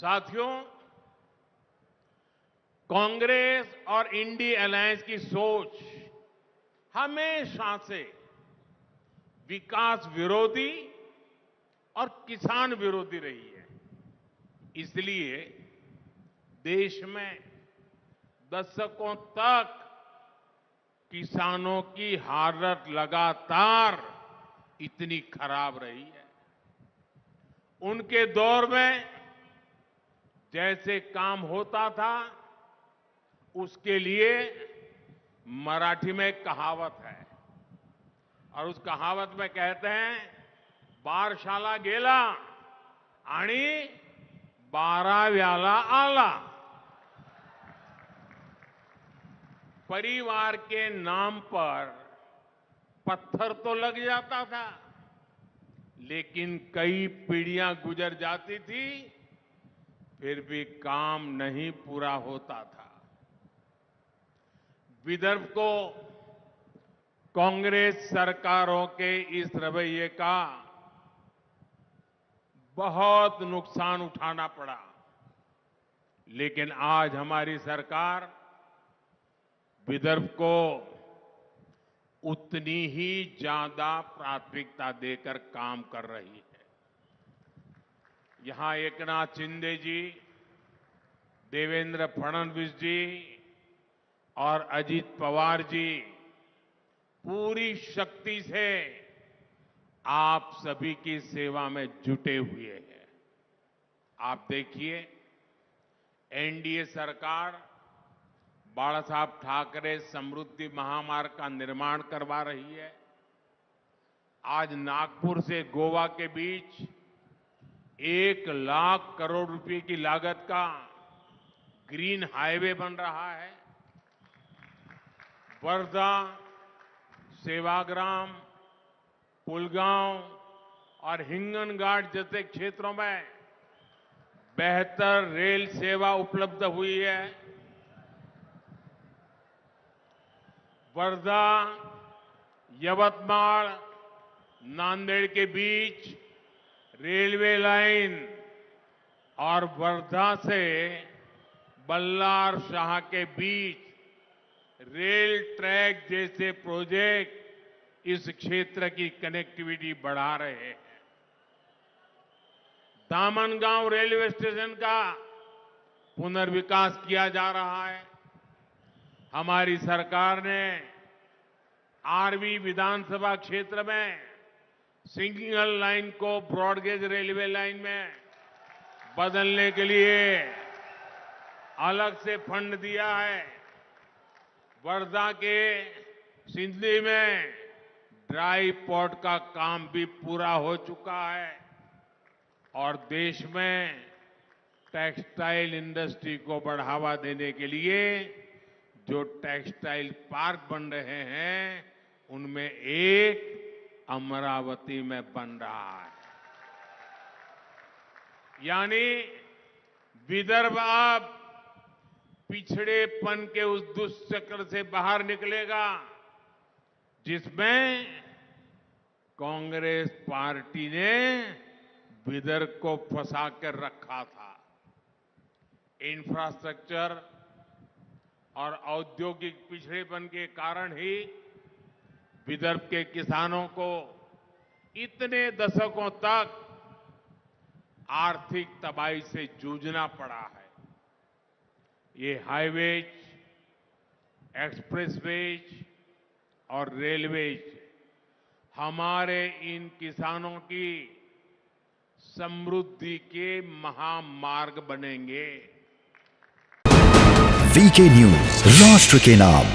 साथियों, कांग्रेस और INDI alliance की सोच हमेशा से विकास विरोधी और किसान विरोधी रही है। इसलिए देश में दशकों तक किसानों की हालत लगातार इतनी खराब रही है। उनके दौर में जैसे काम होता था, उसके लिए मराठी में एक कहावत है और उस कहावत में कहते हैं, बारशाला गेला आणि 12व्याला आला। परिवार के नाम पर पत्थर तो लग जाता था, लेकिन कई पीढ़ियां गुजर जाती थी, फिर भी काम नहीं पूरा होता था। विदर्भ को कांग्रेस सरकारों के इस रवैये का बहुत नुकसान उठाना पड़ा, लेकिन आज हमारी सरकार विदर्भ को उतनी ही ज्यादा प्राथमिकता देकर काम कर रही है। यहां एकनाथ शिंदे जी, देवेंद्र फडणवीस जी और अजीत पवार जी पूरी शक्ति से आप सभी की सेवा में जुटे हुए हैं। आप देखिए, एनडीए सरकार बाला साहब ठाकरे समृद्धि महामार्ग का निर्माण करवा रही है। आज नागपुर से गोवा के बीच 1 लाख करोड़ रुपए की लागत का ग्रीन हाईवे बन रहा है। वर्धा, सेवाग्राम, पुलगांव और हिंगनघाट जैसे क्षेत्रों में बेहतर रेल सेवा उपलब्ध हुई है। वर्धा, यवतमाळ, नांदेड़ के बीच रेलवे लाइन और वर्धा से बल्लार शाह के बीच रेल ट्रैक जैसे प्रोजेक्ट इस क्षेत्र की कनेक्टिविटी बढ़ा रहे हैं। दामनगांव रेलवे स्टेशन का पुनर्विकास किया जा रहा है। हमारी सरकार ने आरवी विधानसभा क्षेत्र में सिंगल लाइन को ब्रॉडगेज रेलवे लाइन में बदलने के लिए अलग से फंड दिया है। वर्धा के सिंधली में ड्राई पोर्ट का काम भी पूरा हो चुका है और देश में टेक्सटाइल इंडस्ट्री को बढ़ावा देने के लिए जो टेक्सटाइल पार्क बन रहे हैं, उनमें एक अमरावती में बन रहा है। यानी विदर्भ अब पिछड़ेपन के उस दुष्चक्र से बाहर निकलेगा जिसमें कांग्रेस पार्टी ने विदर्भ को फंसा कर रखा था। इंफ्रास्ट्रक्चर और औद्योगिक पिछड़ेपन के कारण ही विदर्भ के किसानों को इतने दशकों तक आर्थिक तबाही से जूझना पड़ा है। ये हाईवेज, एक्सप्रेसवेज और रेलवेज हमारे इन किसानों की समृद्धि के महामार्ग बनेंगे। वीके न्यूज, राष्ट्र के नाम।